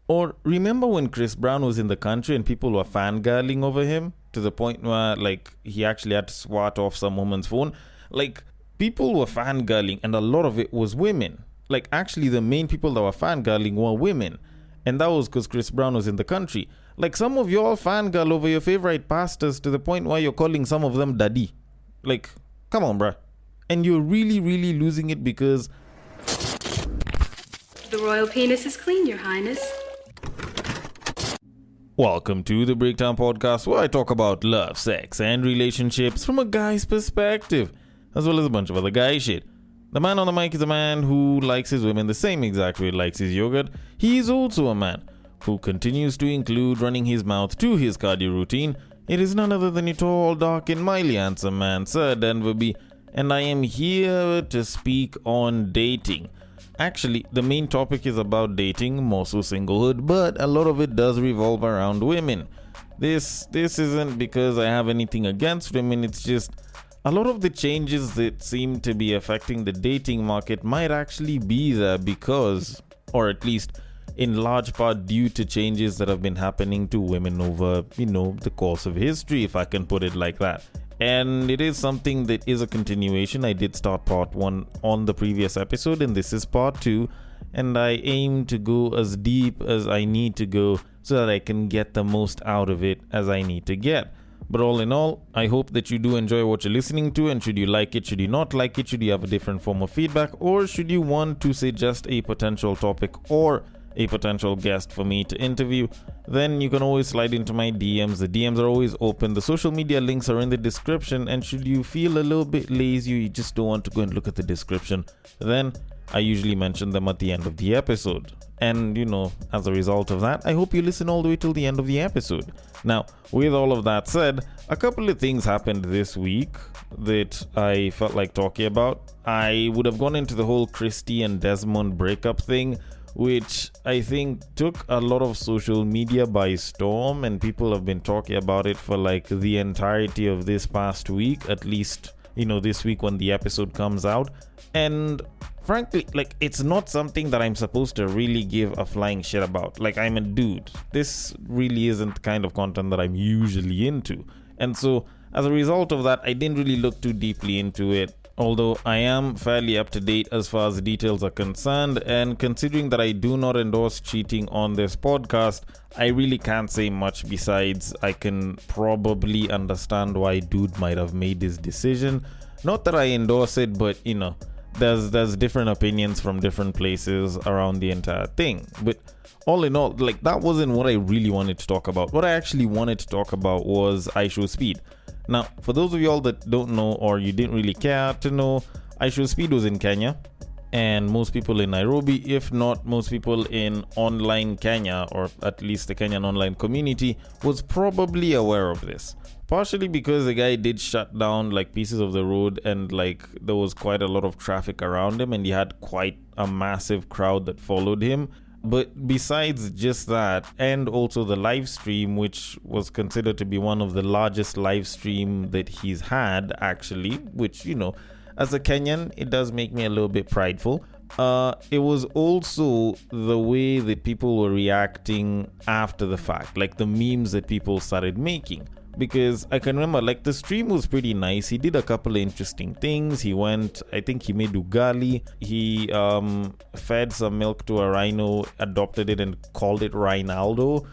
Or remember when Chris Brown was in the country and people were fangirling over him to the point where like he actually had to swat off some woman's phone? Like people were fangirling and a lot of it was women. Like actually the main people that were fangirling were women. And that was because Chris Brown was in the country. Like some of y'all fangirl over your favorite pastors to the point where you're calling some of them daddy. Like, come on, bruh. And you're really, really losing it because the royal penis is clean, Your Highness. welcome to the Breakdown Podcast, where I talk about love, sex, and relationships from a guy's perspective, as well as a bunch of other guy shit. The man on the mic is a man who likes his women the same exact way he likes his yogurt. He is also a man who continues to include running his mouth to his cardio routine. It is none other than a tall, dark, and mildly handsome man, Sir Denver B, and I am here to speak on dating. Actually, the main topic is about dating, more so singlehood, but a lot of it does revolve around women. This isn't because I have anything against women, it's just a lot of the changes that seem to be affecting the dating market might actually be there because, or at least in large part due to changes that have been happening to women over, the course of history, if I can put it like that. And it is something that is a continuation. I did start part 1 on the previous episode, and this is part 2. And I aim to go as deep as I need to go so that I can get the most out of it as I need to get. But all in all, I hope that you do enjoy what you're listening to, and should you like it, should you not like it, should you have a different form of feedback, or should you want to suggest a potential topic or a potential guest for me to interview, then you can always slide into my DMs. The DMs are always open. The social media links are in the description, and should you feel a little bit lazy, you just don't want to go and look at the description, then I usually mention them at the end of the episode. And as a result of that, I hope you listen all the way till the end of the episode. Now, with all of that said, a couple of things happened this week that I felt like talking about. I would have gone into the whole Christy and Desmond breakup thing, which I think took a lot of social media by storm, and people have been talking about it for like the entirety of this past week, at least, this week when the episode comes out. And frankly, like, it's not something that I'm supposed to really give a flying shit about. Like, I'm a dude. This really isn't the kind of content that I'm usually into. And so, as a result of that, I didn't really look too deeply into it. Although I am fairly up to date as far as details are concerned, and considering that I do not endorse cheating on this podcast, I really can't say much besides I can probably understand why dude might have made this decision. Not that I endorse it, but there's different opinions from different places around the entire thing. But all in all, like, that wasn't what I really wanted to talk about. What I actually wanted to talk about was I Show Speed. Now, for those of y'all that don't know, or you didn't really care to know, I Show Speed was in Kenya, and most people in Nairobi, if not most people in online Kenya, or at least the Kenyan online community, was probably aware of this. Partially because the guy did shut down like pieces of the road, and like there was quite a lot of traffic around him, and he had quite a massive crowd that followed him. But besides just that, and also the live stream, which was considered to be one of the largest live stream that he's had, actually, which, as a Kenyan, it does make me a little bit prideful. It was also the way that people were reacting after the fact, like the memes that people started making. Because I can remember, like, the stream was pretty nice. He did a couple of interesting things. He went, I think he made ugali. He fed some milk to a rhino, adopted it, and called it Rhinaldo,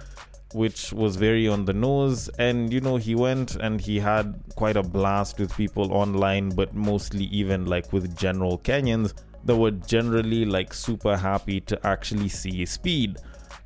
which was very on the nose. And, he went and he had quite a blast with people online, but mostly even like with general Kenyans that were generally like super happy to actually see Speed.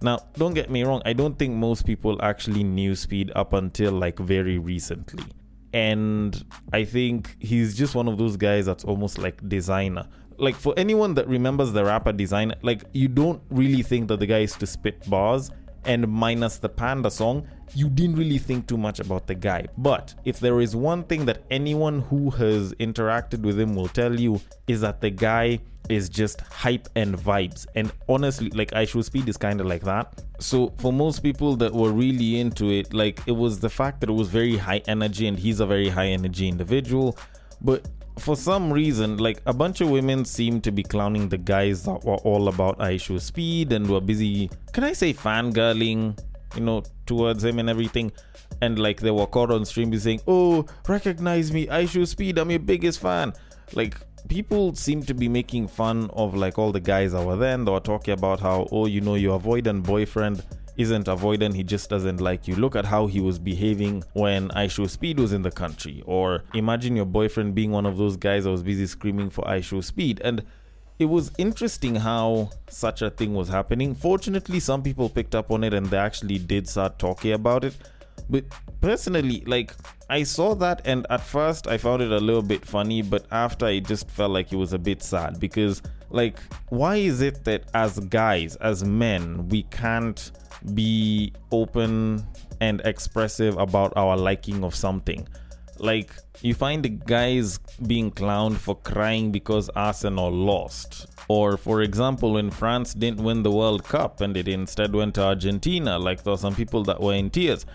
Now, don't get me wrong, I don't think most people actually knew Speed up until like very recently. And I think he's just one of those guys that's almost like designer. Like, for anyone that remembers the rapper Designer, like, you don't really think that the guy is to spit bars, and minus the Panda song, you didn't really think too much about the guy. But if there is one thing that anyone who has interacted with him will tell you, is that the guy is just hype and vibes. And honestly, like, I Show Speed is kind of like that. So for most people that were really into it, like, it was the fact that it was very high energy, and he's a very high energy individual. But for some reason, like a bunch of women seem to be clowning the guys that were all about Aishu Speed and were busy, can I say, fangirling, towards him and everything. And like they were caught on stream saying, oh, recognize me, Aishu Speed, I'm your biggest fan. Like people seem to be making fun of like all the guys that were there, and they were talking about how, oh, your avoidant boyfriend isn't avoidant, he just doesn't like you. Look at how he was behaving when Aishu Speed was in the country. Or imagine your boyfriend being one of those guys that was busy screaming for Aishu Speed. And it was interesting how such a thing was happening. Fortunately, some people picked up on it and they actually did start talking about it. But personally, like, I saw that, and at first I found it a little bit funny, but after I just felt like it was a bit sad, because like, why is it that as guys, as men, we can't be open and expressive about our liking of something? Like, you find the guys being clowned for crying because Arsenal lost. Or, for example, when France didn't win the World Cup and it instead went to Argentina, like there were some people that were in tears.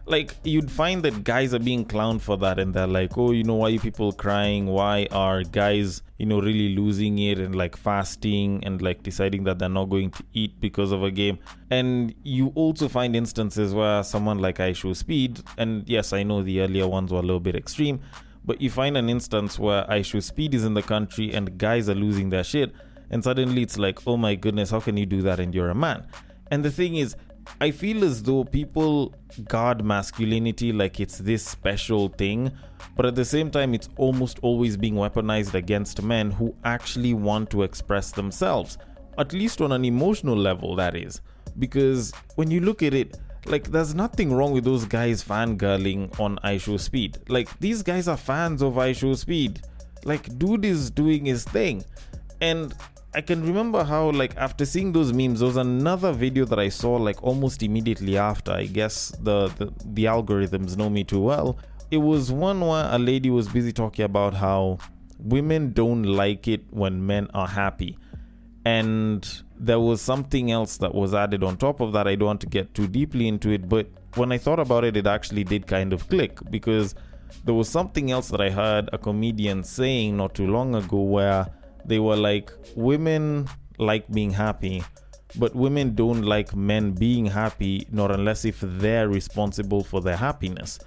Like, you'd find that guys are being clowned for that, and they're like, oh, why are you people crying? Why are guys, really losing it and like fasting and like deciding that they're not going to eat because of a game? And you also find instances where someone like Aishu Speed, and yes, I know the earlier ones were a little bit extreme, but you find an instance where Aishu Speed is in the country and guys are losing their shit, and suddenly it's like, oh my goodness, how can you do that and you're a man? And the thing is, I feel as though people guard masculinity like it's this special thing, but at the same time, it's almost always being weaponized against men who actually want to express themselves, at least on an emotional level, that is. Because when you look at it, like, there's nothing wrong with those guys fangirling on Aishu Speed. Like, these guys are fans of Aishu Speed. Like, dude is doing his thing. And I can remember how, like, after seeing those memes, there was another video that I saw like almost immediately after. I guess the algorithms know me too well. It was one where a lady was busy talking about how women don't like it when men are happy. And there was something else that was added on top of that. I don't want to get too deeply into it, but when I thought about it, it actually did kind of click, because there was something else that I heard a comedian saying not too long ago where they were like, women like being happy, but women don't like men being happy, not unless if they're responsible for their happiness.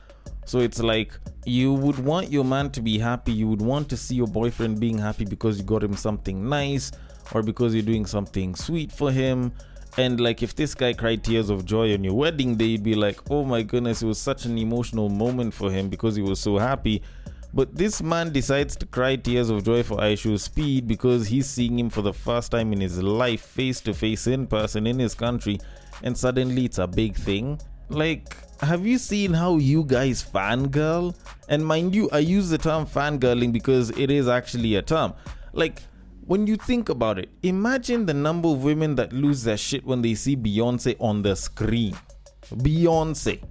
So it's like, you would want your man to be happy, you would want to see your boyfriend being happy because you got him something nice, or because you're doing something sweet for him. And like, if this guy cried tears of joy on your wedding day, you'd be like, oh my goodness, it was such an emotional moment for him because he was so happy. But this man decides to cry tears of joy for Aishu Speed because he's seeing him for the first time in his life, face to face, in person, in his country, and suddenly it's a big thing. Like, have you seen how you guys fangirl? And mind you, I use the term fangirling because it is actually a term. Like, when you think about it, imagine the number of women that lose their shit when they see Beyonce on the screen. Beyonce,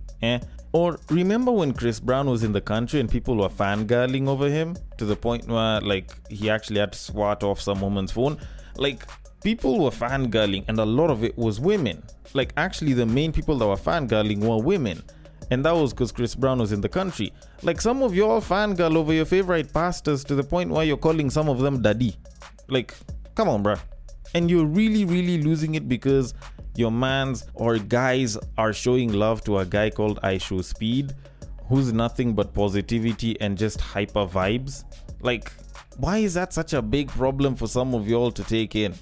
Or remember when Chris Brown was in the country and people were fangirling over him to the point where like he actually had to swat off some woman's phone? Like, people were fangirling, and a lot of it was women. Like, actually the main people that were fangirling were women. And that was because Chris Brown was in the country. Like, some of y'all fangirl over your favorite pastors to the point where you're calling some of them daddy. Like, come on, bruh. And you're really, really losing it because your mans or guys are showing love to a guy called Aishu Speed, who's nothing but positivity and just hyper vibes. Like, why is that such a big problem for some of y'all to take in?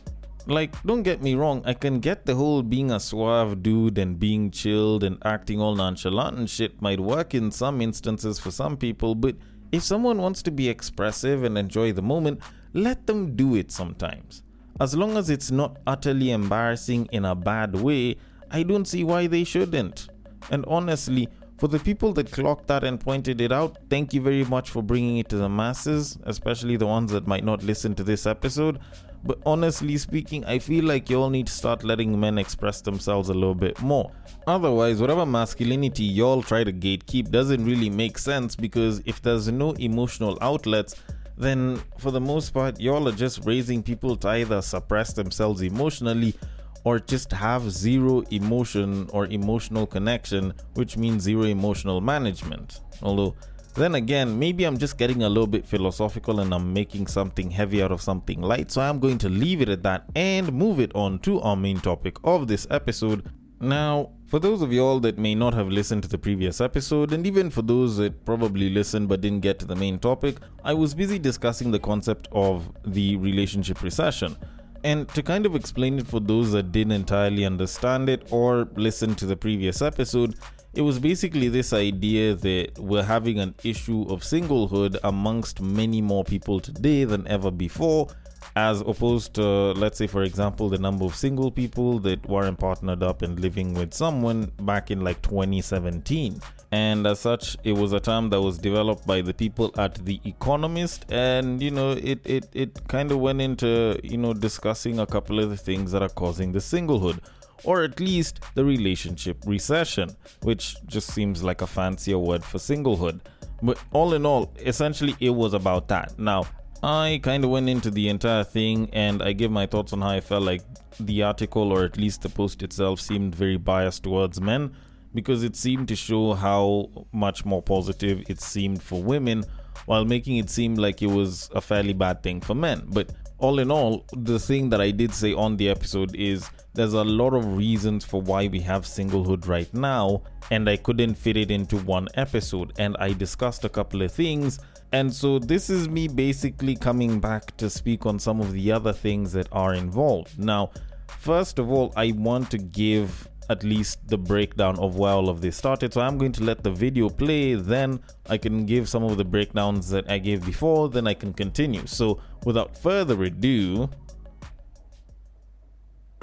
Like, don't get me wrong, I can get the whole being a suave dude and being chilled and acting all nonchalant and shit might work in some instances for some people, but if someone wants to be expressive and enjoy the moment, let them do it sometimes. As long as it's not utterly embarrassing in a bad way, I don't see why they shouldn't. And honestly, for the people that clocked that and pointed it out, thank you very much for bringing it to the masses, especially the ones that might not listen to this episode. But honestly speaking, I feel like you all need to start letting men express themselves a little bit more. Otherwise, whatever masculinity y'all try to gatekeep doesn't really make sense, because if there's no emotional outlets, then for the most part, y'all are just raising people to either suppress themselves emotionally or just have zero emotion or emotional connection, which means zero emotional management. Although Then again, maybe I'm just getting a little bit philosophical and I'm making something heavy out of something light, so I'm going to leave it at that and move it on to our main topic of this episode. Now, for those of y'all that may not have listened to the previous episode, and even for those that probably listened but didn't get to the main topic, I was busy discussing the concept of the relationship recession. And to kind of explain it for those that didn't entirely understand it or listen to the previous episode, it was basically this idea that we're having an issue of singlehood amongst many more people today than ever before, as opposed to, let's say, for example, the number of single people that weren't partnered up and living with someone back in like 2017. And as such, it was a term that was developed by the people at the Economist, and it kind of went into discussing a couple of the things that are causing the singlehood, or at least the relationship recession, which just seems like a fancier word for singlehood. But all in all, essentially it was about that. Now, I kind of went into the entire thing and I gave my thoughts on how I felt like the article, or at least the post itself, seemed very biased towards men, because it seemed to show how much more positive it seemed for women, while making it seem like it was a fairly bad thing for men. But all in all, the thing that I did say on the episode is there's a lot of reasons for why we have singlehood right now, and I couldn't fit it into one episode, and I discussed a couple of things. And so this is me basically coming back to speak on some of the other things that are involved. Now, first of all, I want to give at least the breakdown of where all of this started. So I'm going to let the video play, then I can give some of the breakdowns that I gave before, then I can continue. So without further ado,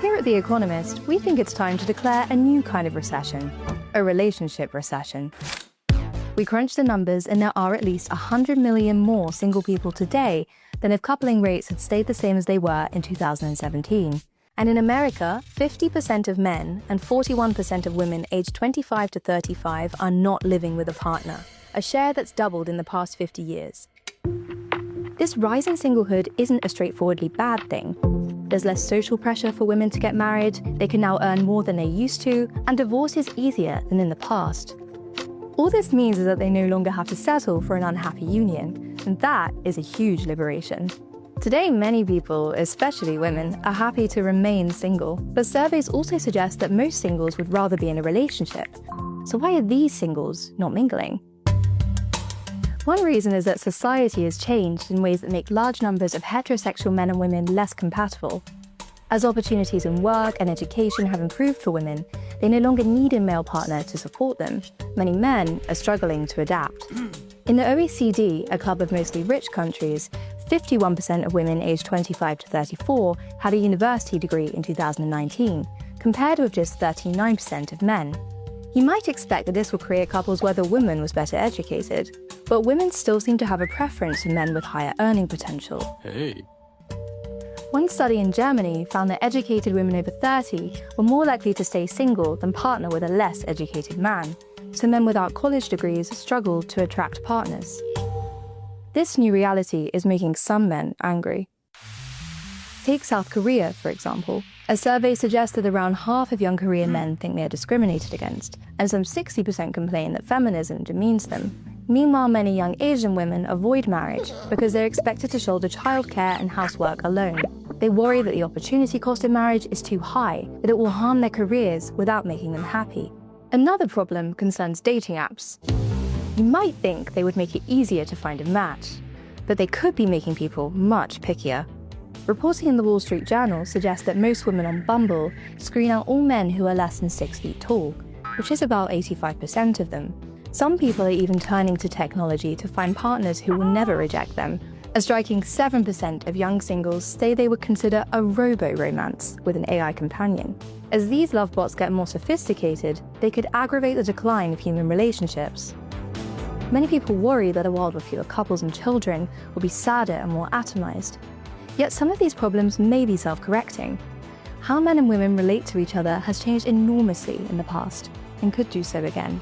here at The Economist, we think it's time to declare a new kind of recession, a relationship recession. We crunched the numbers and there are at least 100 million more single people today than if coupling rates had stayed the same as they were in 2017. And in America, 50% of men and 41% of women aged 25 to 35 are not living with a partner, a share that's doubled in the past 50 years. This rise in singlehood isn't a straightforwardly bad thing. There's less social pressure for women to get married, they can now earn more than they used to, and divorce is easier than in the past. All this means is that they no longer have to settle for an unhappy union, and that is a huge liberation. Today, many people, especially women, are happy to remain single, but surveys also suggest that most singles would rather be in a relationship. So why are these singles not mingling? One reason is that society has changed in ways that make large numbers of heterosexual men and women less compatible. As opportunities in work and education have improved for women, they no longer need a male partner to support them. Many men are struggling to adapt. In the OECD, a club of mostly rich countries, 51% of women aged 25 to 34 had a university degree in 2019, compared with just 39% of men. You might expect that this will create couples where the woman was better educated, but women still seem to have a preference for men with higher earning potential. Hey. One study in Germany found that educated women over 30 were more likely to stay single than partner with a less educated man, so men without college degrees struggled to attract partners. This new reality is making some men angry. Take South Korea, for example. A survey suggests that around half of young Korean men think they are discriminated against, and some 60% complain that feminism demeans them. Meanwhile, many young Asian women avoid marriage because they're expected to shoulder childcare and housework alone. They worry that the opportunity cost of marriage is too high, that it will harm their careers without making them happy. Another problem concerns dating apps. You might think they would make it easier to find a match, but they could be making people much pickier. Reporting in the Wall Street Journal suggests that most women on Bumble screen out all men who are less than 6 feet tall, which is about 85% of them. Some people are even turning to technology to find partners who will never reject them. A striking 7% of young singles say they would consider a robo-romance with an AI companion. As these love bots get more sophisticated, they could aggravate the decline of human relationships. Many people worry that a world with fewer couples and children will be sadder and more atomized. Yet some of these problems may be self-correcting. How men and women relate to each other has changed enormously in the past, and could do so again.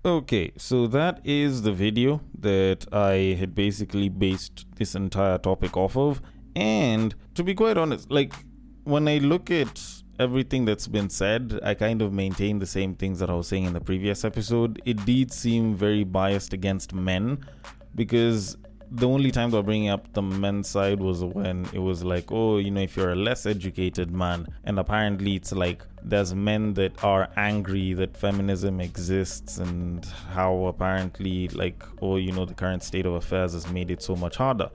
Okay, so that is the video that I had basically based this entire topic off of. And to be quite honest, like when I look at everything that's been said, I kind of maintain the same things that I was saying in the previous episode. It did seem very biased against men, because the only time they were bringing up the men's side was when it was like, oh, if you're a less educated man, and apparently it's like there's men that are angry that feminism exists, and how apparently like, oh, the current state of affairs has made it so much harder.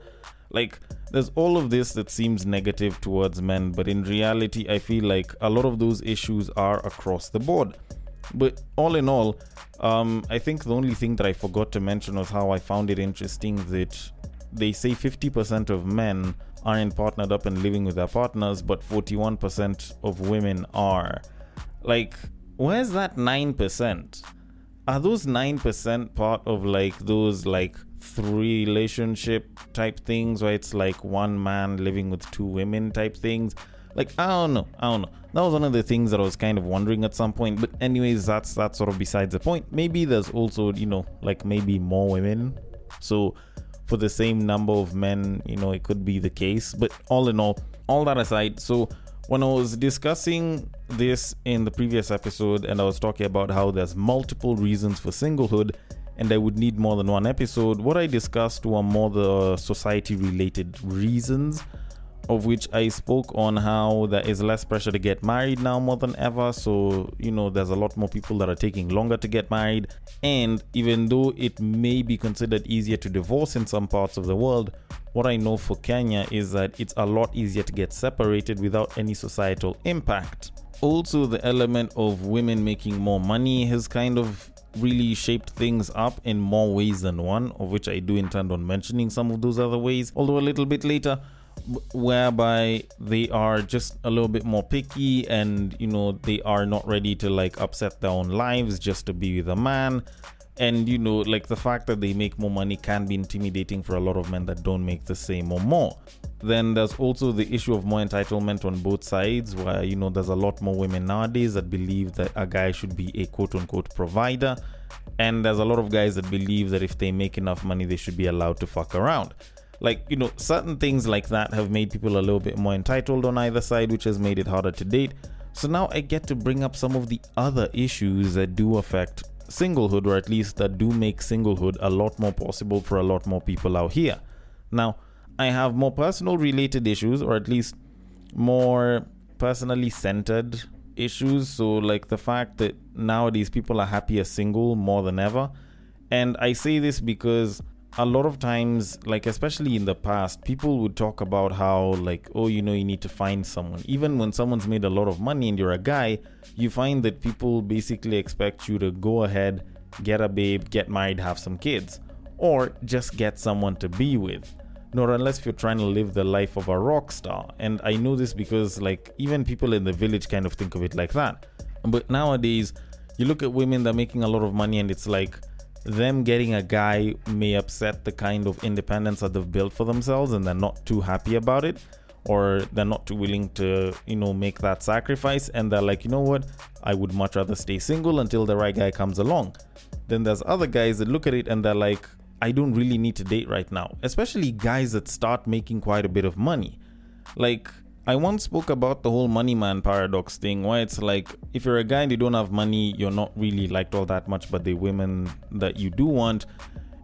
Like, there's all of this that seems negative towards men, but in reality, I feel like a lot of those issues are across the board. But all in all, I think the only thing that I forgot to mention was how I found it interesting that they say 50% of men aren't partnered up and living with their partners, but 41% of women are. Like, where's that 9%? Are those 9% part of like those like 3 relationship type things, where it's like one man living with 2 women type things? Like, I don't know. That was one of the things that I was kind of wondering at some point. But anyways, that's sort of besides the point. Maybe there's also, like maybe more women. So for the same number of men, it could be the case. But all in all that aside, so when I was discussing this in the previous episode, and I was talking about how there's multiple reasons for singlehood, and I would need more than one episode, what I discussed were more the society-related reasons, of which I spoke on how there is less pressure to get married now more than ever. So, there's a lot more people that are taking longer to get married. And even though it may be considered easier to divorce in some parts of the world, what I know for Kenya is that it's a lot easier to get separated without any societal impact. Also, the element of women making more money has kind of really shaped things up in more ways than one, of which I do intend on mentioning some of those other ways, although a little bit later, whereby they are just a little bit more picky, and they are not ready to like upset their own lives just to be with a man. And like the fact that they make more money can be intimidating for a lot of men that don't make the same or more. Then there's also the issue of more entitlement on both sides, where there's a lot more women nowadays that believe that a guy should be a quote-unquote provider, and there's a lot of guys that believe that if they make enough money they should be allowed to fuck around. Like, certain things like that have made people a little bit more entitled on either side, which has made it harder to date. So now I get to bring up some of the other issues that do affect singlehood, or at least that do make singlehood a lot more possible for a lot more people out here. Now, I have more personal related issues, or at least more personally centered issues. So like the fact that nowadays people are happier single more than ever. And I say this because a lot of times, like especially in the past, people would talk about how like, oh, you need to find someone. Even when someone's made a lot of money and you're a guy, you find that people basically expect you to go ahead, get a babe, get married, have some kids, or just get someone to be with. Not unless if you're trying to live the life of a rock star. And I know this because like even people in the village kind of think of it like that. But nowadays, you look at women that are making a lot of money, and it's like them getting a guy may upset the kind of independence that they've built for themselves, and they're not too happy about it, or they're not too willing to, make that sacrifice. And they're like, what? I would much rather stay single until the right guy comes along. Then there's other guys that look at it and they're like, I don't really need to date right now, especially guys that start making quite a bit of money. Like, I once spoke about the whole money man paradox thing, where it's like, if you're a guy and you don't have money, you're not really liked all that much by the women that you do want,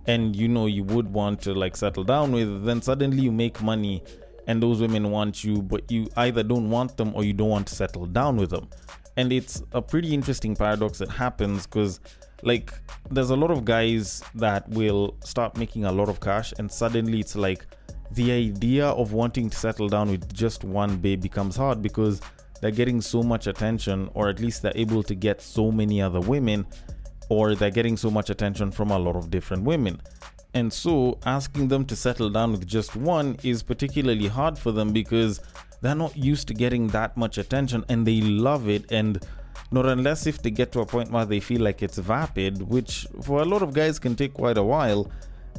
and you would want to like settle down with. Then suddenly you make money and those women want you, but you either don't want them or you don't want to settle down with them. And it's a pretty interesting paradox that happens, because like there's a lot of guys that will start making a lot of cash, and suddenly it's like the idea of wanting to settle down with just one babe becomes hard, because they're getting so much attention, or at least they're able to get so many other women, or they're getting so much attention from a lot of different women. And so asking them to settle down with just one is particularly hard for them, because they're not used to getting that much attention and they love it. And not unless if they get to a point where they feel like it's vapid, which for a lot of guys can take quite a while,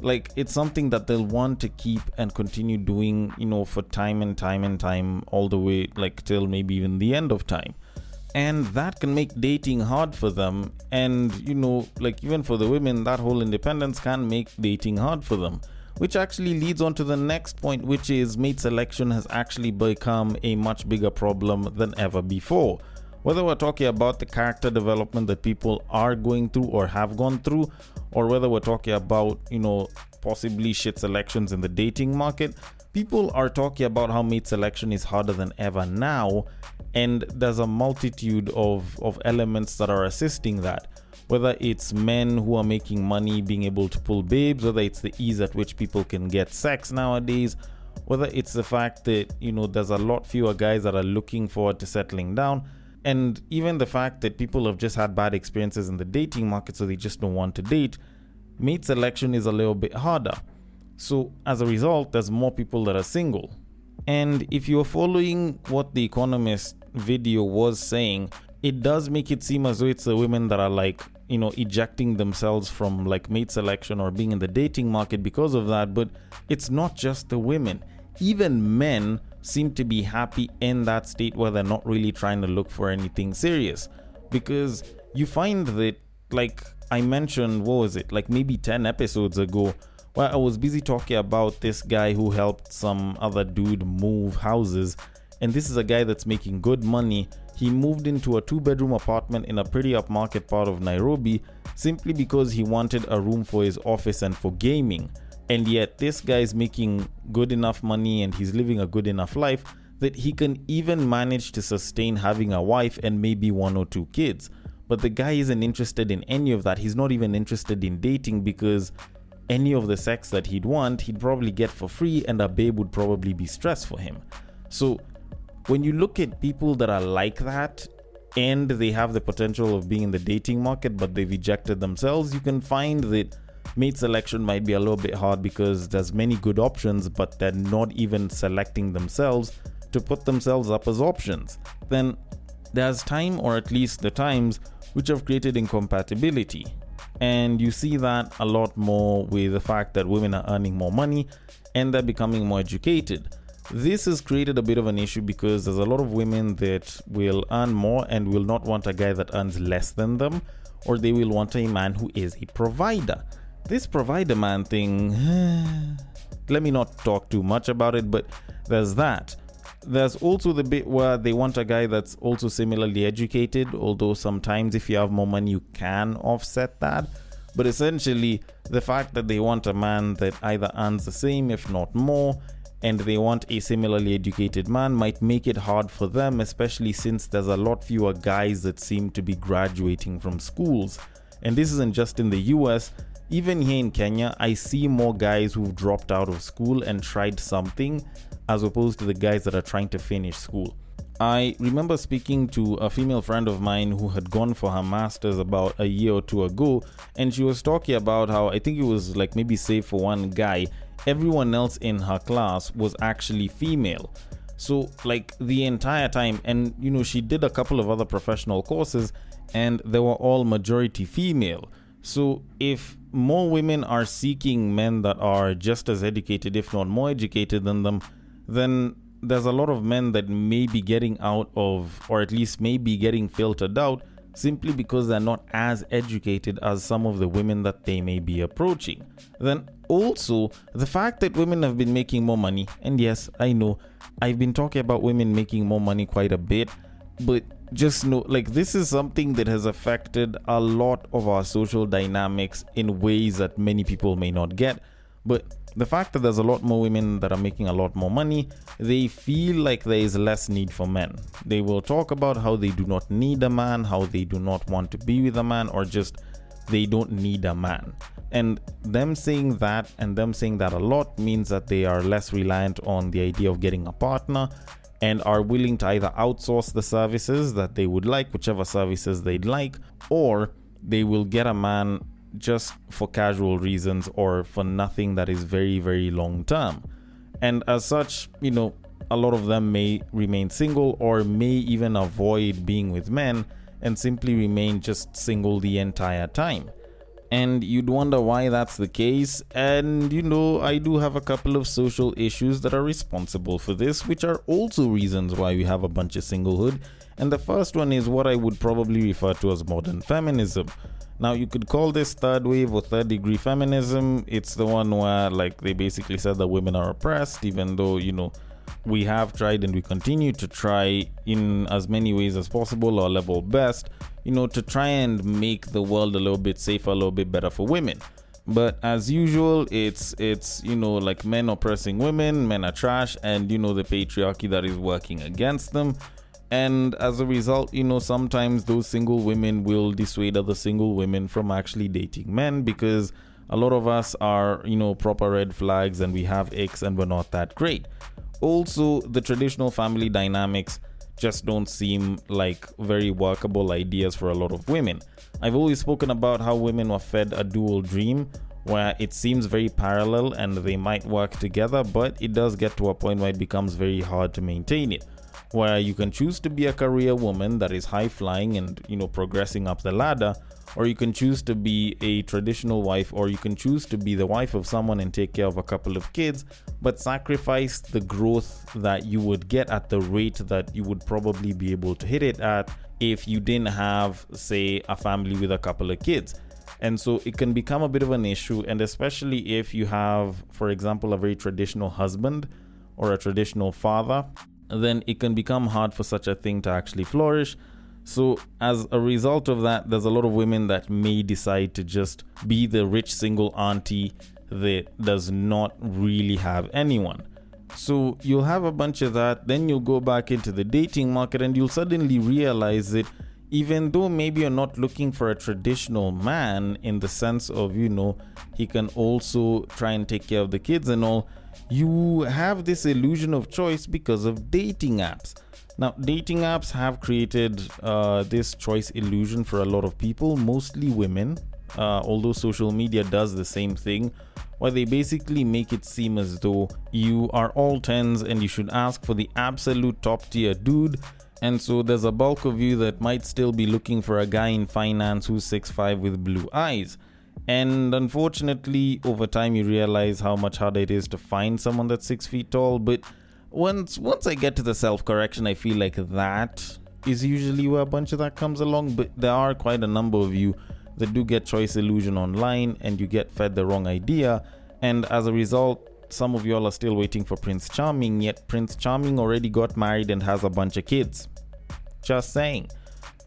like it's something that they'll want to keep and continue doing, for time and time and time, all the way like till maybe even the end of time. And that can make dating hard for them. And like even for the women, that whole independence can make dating hard for them, which actually leads on to the next point, which is mate selection has actually become a much bigger problem than ever before. Whether we're talking about the character development that people are going through or have gone through, or whether we're talking about, possibly shit selections in the dating market, people are talking about how mate selection is harder than ever now, and there's a multitude of elements that are assisting that. Whether it's men who are making money being able to pull babes, whether it's the ease at which people can get sex nowadays, whether it's the fact that, there's a lot fewer guys that are looking forward to settling down, and even the fact that people have just had bad experiences in the dating market, so they just don't want to date, mate selection is a little bit harder. So as a result, there's more people that are single. And if you're following what the Economist video was saying, it does make it seem as though it's the women that are ejecting themselves from mate selection or being in the dating market because of that. But it's not just the women. Even men seem to be happy in that state where they're not really trying to look for anything serious. Because you find that, I mentioned, maybe 10 episodes ago, where I was busy talking about this guy who helped some other dude move houses. And this is a guy that's making good money. He moved into a 2-bedroom apartment in a pretty upmarket part of Nairobi simply because he wanted a room for his office and for gaming. And yet this guy is making good enough money and he's living a good enough life that he can even manage to sustain having a wife and maybe 1 or 2 kids. But the guy isn't interested in any of that. He's not even interested in dating because any of the sex that he'd want, he'd probably get for free, and a babe would probably be stress for him. So when you look at people that are like that and they have the potential of being in the dating market but they've ejected themselves, you can find that mate selection might be a little bit hard because there's many good options but they're not even selecting themselves to put themselves up as options. Then there's time, or at least the times, which have created incompatibility. And you see that a lot more with the fact that women are earning more money and they're becoming more educated. This has created a bit of an issue because there's a lot of women that will earn more and will not want a guy that earns less than them, or they will want a man who is a provider. This provider man thing, let me not talk too much about it, but there's that. There's also the bit where they want a guy that's also similarly educated, although sometimes if you have more money you can offset that. But essentially, the fact that they want a man that either earns the same if not more, and they want a similarly educated man might make it hard for them, especially since there's a lot fewer guys that seem to be graduating from schools. And this isn't just in the US. Even here in Kenya, I see more guys who've dropped out of school and tried something as opposed to the guys that are trying to finish school. I remember speaking to a female friend of mine who had gone for her master's about a year or 2 ago, and she was talking about how, I think it was maybe save for one guy, everyone else in her class was actually female. So the entire time, and she did a couple of other professional courses and they were all majority female. So if more women are seeking men that are just as educated, if not more educated than them, then there's a lot of men that may be getting out of, or at least may be getting filtered out, simply because they're not as educated as some of the women that they may be approaching. Then also, the fact that women have been making more money, and yes, I know, I've been talking about women making more money quite a bit, but just know, this is something that has affected a lot of our social dynamics in ways that many people may not get. But the fact that there's a lot more women that are making a lot more money, they feel like there is less need for men. They will talk about how they do not need a man, how they do not want to be with a man, or just they don't need a man. And them saying that, and them saying that a lot, means that they are less reliant on the idea of getting a partner and are willing to either outsource the services that they would like, whichever services they'd like, or they will get a man just for casual reasons or for nothing that is very, very long term. And as such, a lot of them may remain single or may even avoid being with men and simply remain just single the entire time. And you'd wonder why that's the case. And I do have a couple of social issues that are responsible for this, which are also reasons why we have a bunch of singlehood. And the first one is what I would probably refer to as modern feminism. Now, you could call this third wave or third degree feminism. It's the one where, like, they basically said that women are oppressed, even though, we have tried and we continue to try in as many ways as possible, our level best, to try and make the world a little bit safer, a little bit better for women. But as usual, it's like men oppressing women, men are trash, and the patriarchy that is working against them. And as a result, sometimes those single women will dissuade other single women from actually dating men, because a lot of us are, proper red flags and we have icks and we're not that great. Also, the traditional family dynamics just don't seem like very workable ideas for a lot of women. I've always spoken about how women were fed a dual dream where it seems very parallel and they might work together, but it does get to a point where it becomes very hard to maintain it, where you can choose to be a career woman that is high flying and progressing up the ladder, or you can choose to be a traditional wife, or you can choose to be the wife of someone and take care of a couple of kids, but sacrifice the growth that you would get at the rate that you would probably be able to hit it at if you didn't have, say, a family with a couple of kids. And so it can become a bit of an issue, and especially if you have, for example, a very traditional husband or a traditional father, then it can become hard for such a thing to actually flourish. So as a result of that, there's a lot of women that may decide to just be the rich single auntie that does not really have anyone. So you'll have a bunch of that, then you'll go back into the dating market and you'll suddenly realize that even though maybe you're not looking for a traditional man in the sense of, he can also try and take care of the kids and all, you have this illusion of choice because of dating apps. Now, dating apps have created this choice illusion for a lot of people, mostly women, although social media does the same thing, where they basically make it seem as though you are all tens and you should ask for the absolute top tier dude. And so there's a bulk of you that might still be looking for a guy in finance who's 6'5" with blue eyes. And unfortunately, over time, you realize how much harder it is to find someone that's 6 feet tall. But once I get to the self-correction, I feel like that is usually where a bunch of that comes along. But there are quite a number of you that do get choice illusion online and you get fed the wrong idea. And as a result, some of y'all are still waiting for Prince Charming, yet Prince Charming already got married and has a bunch of kids. Just saying.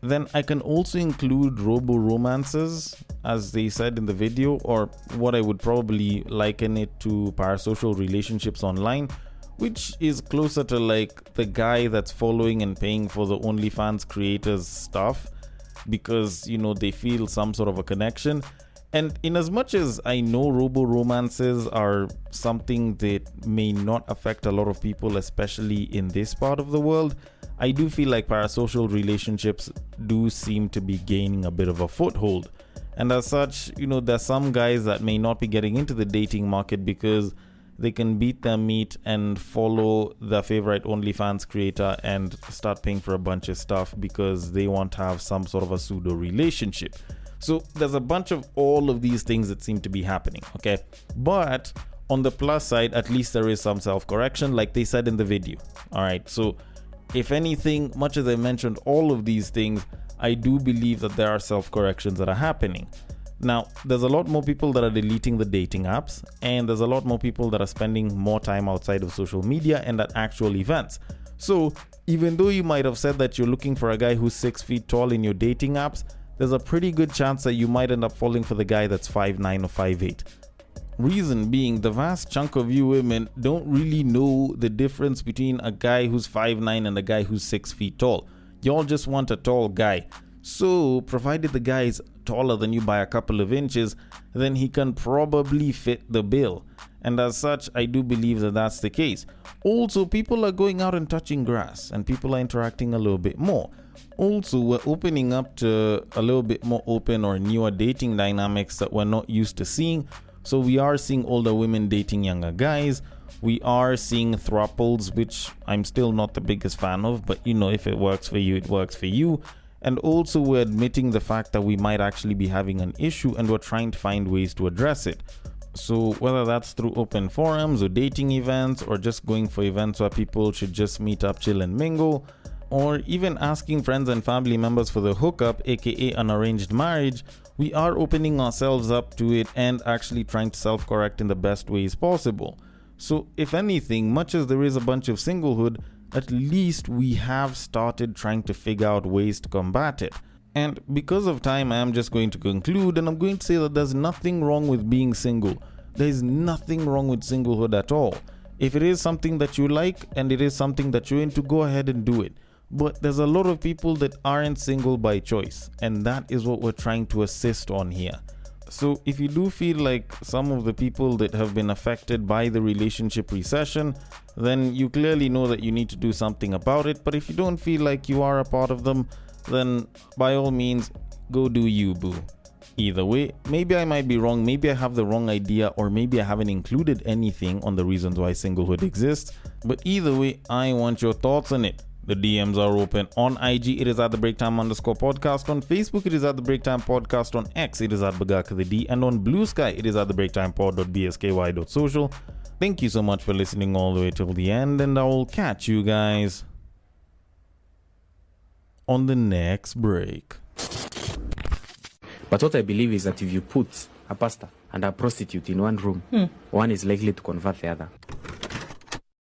Then I can also include robo-romances, as they said in the video, or what I would probably liken it to parasocial relationships online, which is closer to like the guy that's following and paying for the OnlyFans creators stuff because, they feel some sort of a connection. And in as much as I know robo-romances are something that may not affect a lot of people, especially in this part of the world, I do feel like parasocial relationships do seem to be gaining a bit of a foothold. And as such, there's some guys that may not be getting into the dating market because they can beat their meat and follow their favorite OnlyFans creator and start paying for a bunch of stuff because they want to have some sort of a pseudo relationship. So there's a bunch of all of these things that seem to be happening, okay? But on the plus side, at least there is some self-correction, like they said in the video. All right, so if anything, much as I mentioned all of these things, I do believe that there are self-corrections that are happening. Now, there's a lot more people that are deleting the dating apps, and there's a lot more people that are spending more time outside of social media and at actual events. So even though you might have said that you're looking for a guy who's 6 feet tall in your dating apps, there's a pretty good chance that you might end up falling for the guy that's 5'9" or 5'8". Reason being, the vast chunk of you women don't really know the difference between a guy who's 5'9" and a guy who's 6 feet tall. Y'all just want a tall guy. So, provided the guy is taller than you by a couple of inches, then he can probably fit the bill. And as such, I do believe that that's the case. Also, people are going out and touching grass, and people are interacting a little bit more. Also, we're opening up to a little bit more open or newer dating dynamics that we're not used to seeing. So we are seeing older women dating younger guys. We are seeing thruples, which I'm still not the biggest fan of, but if it works for you, it works for you. And also we're admitting the fact that we might actually be having an issue and we're trying to find ways to address it. So whether that's through open forums or dating events or just going for events where people should just meet up, chill and mingle, or even asking friends and family members for the hookup, aka an arranged marriage, we are opening ourselves up to it and actually trying to self-correct in the best ways possible. So if anything, much as there is a bunch of singlehood, at least we have started trying to figure out ways to combat it. And because of time, I am just going to conclude, and I'm going to say that there's nothing wrong with being single. There's nothing wrong with singlehood at all. If it is something that you like and it is something that you're into, go ahead and do it. But there's a lot of people that aren't single by choice, and that is what we're trying to assist on here. So if you do feel like some of the people that have been affected by the relationship recession, then you clearly know that you need to do something about it. But if you don't feel like you are a part of them, then by all means, go do you, boo. Either way, maybe I might be wrong, maybe I have the wrong idea, or maybe I haven't included anything on the reasons why singlehood exists. But either way, I want your thoughts on it. The DMs are open. On IG, it is at the Breaktime_podcast. On Facebook, it is at the Breaktime Podcast. On X, it is at BagakaTheD. And on Bluesky, it is at the BreaktimePod.bsky.social. Thank you so much for listening all the way till the end, and I will catch you guys on the next break. But what I believe is that if you put a pastor and a prostitute in one room, one is likely to convert the other.